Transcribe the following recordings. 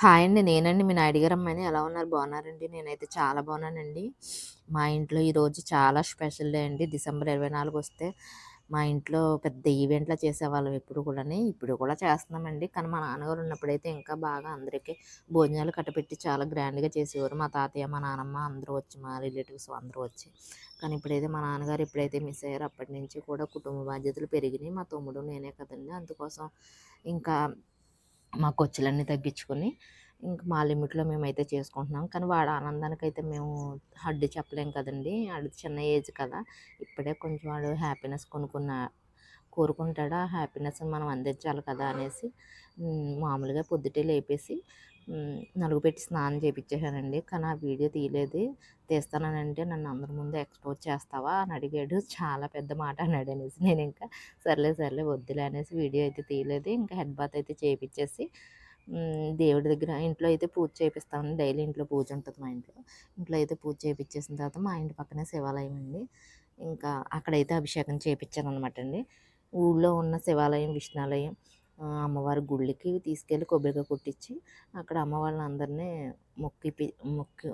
Hi అండి. నేనండి మీ నాయుడు గారి అమ్మాయిని. ఎలా ఉన్నారు? బాగున్నారండి? నేనైతే చాలా బాగున్నానండి. మా ఇంట్లో ఈరోజు చాలా స్పెషల్ డే అండి. డిసెంబర్ 24 వస్తే మా ఇంట్లో పెద్ద ఈవెంట్‌లా చేసేవాళ్ళం ఎప్పుడు కూడాని. ఇప్పుడు కూడా చేస్తున్నామండి. కానీ మా నాన్నగారు ఉన్నప్పుడైతే ఇంకా బాగా అందరికీ భోజనాలు కట్టపెట్టి చాలా గ్రాండ్‌గా చేసేవారు. మా తాతయ్య, మా నానమ్మ అందరూ వచ్చి, మా రిలేటివ్స్ అందరూ వచ్చి. కానీ ఇప్పుడైతే మా నాన్నగారు ఎప్పుడైతే మిస్ అయ్యారో అప్పటి నుంచి కూడా కుటుంబ బాధ్యతలు పెరిగినాయి. మా తమ్ముడు, నేనే కదండీ! అందుకోసం ఇంకా మా ఖర్చులన్నీ తగ్గించుకొని ఇంక మా లిమిట్‌లో మేమైతే చేసుకుంటున్నాం. కానీ వాడి ఆనందానికైతే మేము అడ్డు చెప్పలేం కదండీ! ఆడిది చిన్న ఏజ్ కదా! ఇప్పుడే కొంచెం వాడు హ్యాపీనెస్ కోరుకుంటాడు. ఆ హ్యాపీనెస్‌ని మనం అందించాలి కదా! అనేసి మామూలుగా పొద్దుటే లేపేసి నలుగుపెట్టి స్నానం చేపిచ్చేసానండి. కానీ ఆ వీడియో తీయలేదు. తీస్తాననంటే నన్ను అందరి ముందు ఎక్స్‌పోజ్ చేస్తావా అని అడిగాడు. చాలా పెద్ద మాట అన్నాడనేసి నేనింకా సర్లే సర్లే వద్దులే అనేసి వీడియో అయితే తీయలేదు. ఇంకా హెడ్ బాత్ అయితే చేపిచ్చేసి దేవుడి దగ్గర ఇంట్లో అయితే పూజ చేపిస్తామండి. డైలీ ఇంట్లో పూజ ఉంటది మా ఇంట్లో. ఇంట్లో అయితే పూజ చేపిచ్చేసిన తర్వాత మా ఇంటి పక్కనే శివాలయం అండి. ఇంకా అక్కడైతే అభిషేకం చేపిచ్చాననమాట అండి. ఊళ్ళో ఉన్న శివాలయం, విష్ణాలయం, అమ్మవారి గుళ్ళకి తీసుకెళ్ళి కొబ్బరికాయ కొట్టిచ్చి అక్కడ అమ్మ వాళ్ళందరినీ మొక్కిపి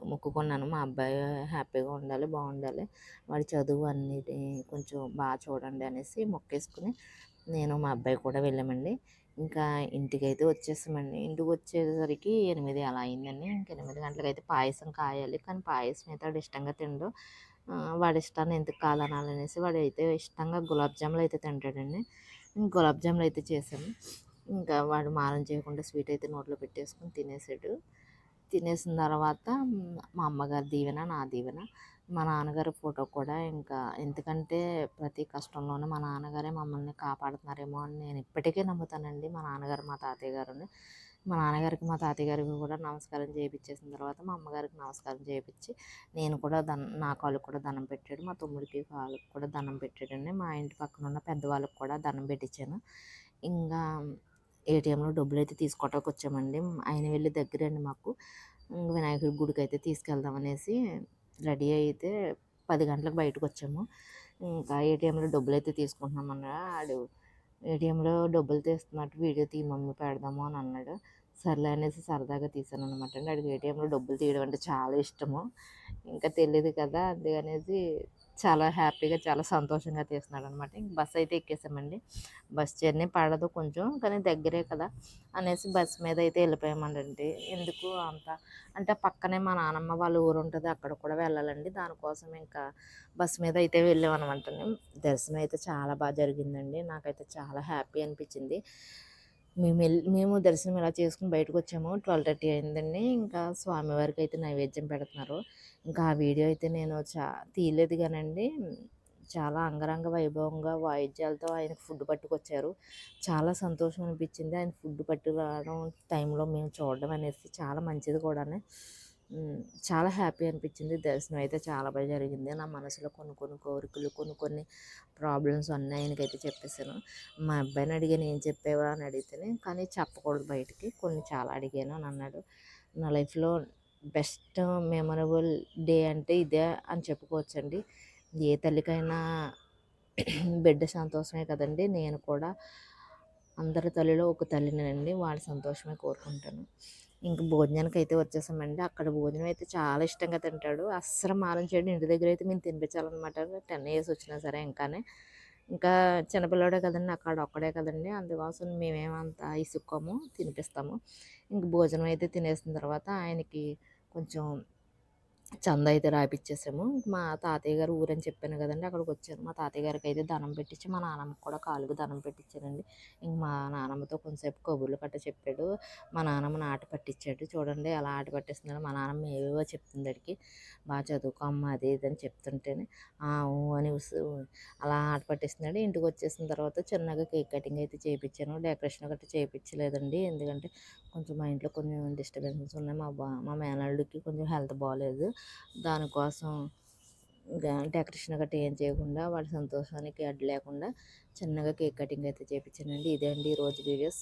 మొక్కుకున్నాను. మా అబ్బాయి హ్యాపీగా ఉండాలి, బాగుండాలి. వాడి చదువు అన్నిటి కొంచెం చూడండి అనేసి మొక్కేసుకొని నేను మా అబ్బాయి కూడా వెళ్ళామండి. ఇంకా ఇంటికైతే వచ్చేసామండి. ఇంటికొచ్చేసరికి 8 అలా అయిందండి. ఇంక 8 గంటలకైతే పాయసం కాయాలి. కానీ పాయసం అయితే వాడు ఇష్టంగా తినడు. వాడి ఇష్టాన్ని ఎందుకు కాదనాలనేసి వాడైతే ఇష్టంగా గులాబ్ జాములు అయితే తింటాడండి. గులాబ్ జాములు అయితే చేశాను. ఇంకా వాడు మారం చేయకుండా స్వీట్ అయితే నోట్లో పెట్టేసుకొని తినేసాడు. తినేసిన తర్వాత మా అమ్మగారి దీవెన, నా దీవెన, మా నాన్నగారి ఫోటో కూడా ఇంకా ఎందుకంటే ప్రతి కష్టంలోనూ మా నాన్నగారే మమ్మల్ని కాపాడుతున్నారేమో అని నేను ఇప్పటికీ నమ్ముతానండి. మా నాన్నగారు, మా తాతయ్య గారుని. మా నాన్నగారికి, మా తాతయ్య గారికి కూడా నమస్కారం చేపిచ్చేసిన తర్వాత మా అమ్మగారికి నమస్కారం చేపిచ్చి నేను కూడా నా కాళ్ళకి కూడా దండం పెట్టాడు. మా తమ్ముడికి కాళ్ళకి కూడా దండం పెట్టాడండి. మా ఇంటి పక్కన ఉన్న పెద్దవాళ్ళకి కూడా దండం పెట్టించాను. ఇంకా ఏటీఎంలో డబ్బులైతే తీసుకోవటానికి వచ్చామండి. ఆయన వెళ్ళి దగ్గరండి మాకు. వినాయకుడి గుడికైతే తీసుకెళ్దామనేసి రెడీ అయితే 10 గంటలకు బయటకొచ్చాము. ఇంకా ఏటీఎంలో డబ్బులైతే తీసుకుంటున్నామన్నా ఆడు ఏటీఎంలో డబ్బులు తీస్తున్నట్టు వీడియో తీ మమ్మీ పెడదాము అని అన్నాడు. సర్లే అనేసి సరదాగా తీసాననమాట అండి. ఆడికి ఏటీఎంలో డబ్బులు తీయడం అంటే చాలా ఇష్టము. ఇంకా తెలీదు కదా! అందుకనేసి చాలా హ్యాపీగా, చాలా సంతోషంగా తీస్తున్నాడనమాట. ఇంక బస్ అయితే ఎక్కేసామండి. బస్ జర్నీ పడదు కొంచెం, కానీ దగ్గరే కదా అనేసి బస్ మీద అయితే వెళ్ళిపోయామండి. ఎందుకు అంత అంటే పక్కనే మా నానమ్మ వాళ్ళ ఊరు ఉంటుంది. అక్కడ కూడా వెళ్ళాలండి. దానికోసం ఇంకా బస్ మీద అయితే వెళ్ళామనమాట. దర్శనం అయితే చాలా బాగా జరిగిందండి. నాకైతే చాలా హ్యాపీ అనిపించింది. మేము దర్శనం ఇలా చేసుకుని బయటకొచ్చాము. 12:30 అయిందండి. ఇంకా స్వామివారికి అయితే నైవేద్యం పెడుతున్నారు. ఇంకా ఆ వీడియో అయితే నేను తీయలేదు కానండి. చాలా అంగరంగ వైభవంగా వాయిద్యాలతో ఆయనకు ఫుడ్ పట్టుకొచ్చారు. చాలా సంతోషం అనిపించింది. ఆయన ఫుడ్ పట్టుకురావడం టైంలో మేము చూడడం అనేసి చాలా మంచిది కూడాను. చాలా హ్యాపీ అనిపించింది. దర్శనం అయితే చాలా బాగా జరిగింది. నా మనసులో కొన్ని కొన్ని కోరికలు, కొన్ని కొన్ని ప్రాబ్లమ్స్ అన్నీ ఆయనకైతే చెప్పేసాను. మా అబ్బాయిని అడిగాను ఏం చెప్పావా అని అడిగితేనే, కానీ చెప్పకూడదు బయటికి, కొన్ని చాలా అడిగాను అని అన్నాడు. నా లైఫ్‌లో బెస్ట్ మెమరబుల్ డే అంటే ఇదే అని చెప్పుకోవచ్చండి. ఏ తల్లికైనా బిడ్డ సంతోషమే కదండీ! నేను కూడా అందరి తల్లిలో ఒక తల్లినేనండి. వాడి సంతోషమే కోరుకుంటాను. ఇంక భోజనానికైతే వచ్చేసామండి. అక్కడ భోజనం అయితే చాలా ఇష్టంగా తింటాడు. అస్సలు మారం చేయడు. ఇంటి దగ్గర అయితే మేము తినిపించాలనమాట. 10 ఇయర్స్ వచ్చినా సరే ఇంకానే. ఇంకా చిన్నపిల్లోడే కదండీ! అక్కడ ఒక్కడే కదండీ! అందుకోసం మేమేమంత ఇసుక్కోము, తినిపిస్తాము. ఇంక భోజనం అయితే తినేసిన తర్వాత ఆయనకి కొంచెం చందా అయితే రాపిచ్చేసాము. మా తాతయ్య గారు ఊరని చెప్పాను కదండీ! అక్కడికొచ్చాను. మా తాతయ్య గారికైతే దండం పెట్టించి, మా నాన్నమ్మకి కూడా కాళ్ళకి దండం పెట్టించానండి. ఇంక మా నానమ్మతో కొంతసేపు కబుర్లు గట్టా చెప్పాడు. మా నానమ్మని ఆట పట్టించాడు. చూడండి ఎలా ఆట పట్టిస్తున్నాడో. మా నానమ్మ ఏవేవో చెప్తుంది ఆడికి. బాగా చదువుకో అమ్మ అది ఇది అని చెప్తుంటేనే ఊ అని అలా ఆట పట్టిస్తున్నాడు. ఇంటికొచ్చేసిన తర్వాత చిన్నగా కేక్ కటింగ్ అయితే చేపిచ్చాను. డెకరేషన్ గట్టా చేపిచ్చలేదండి. ఎందుకంటే కొంచెం మా ఇంట్లో కొన్ని డిస్టర్బెన్సెస్ ఉన్నాయి. మా మేనల్లుడికి కొంచెం హెల్త్ బాలేదు. దానికోసం డెకరేషన్ గట్టా ఏం చేయకుండా వాడి సంతోషానికి అడ్డు లేకుండా చిన్నగా కేక్ కటింగ్ అయితే చేపించానండి. ఇదే అండి ఈరోజు వీడియోస్.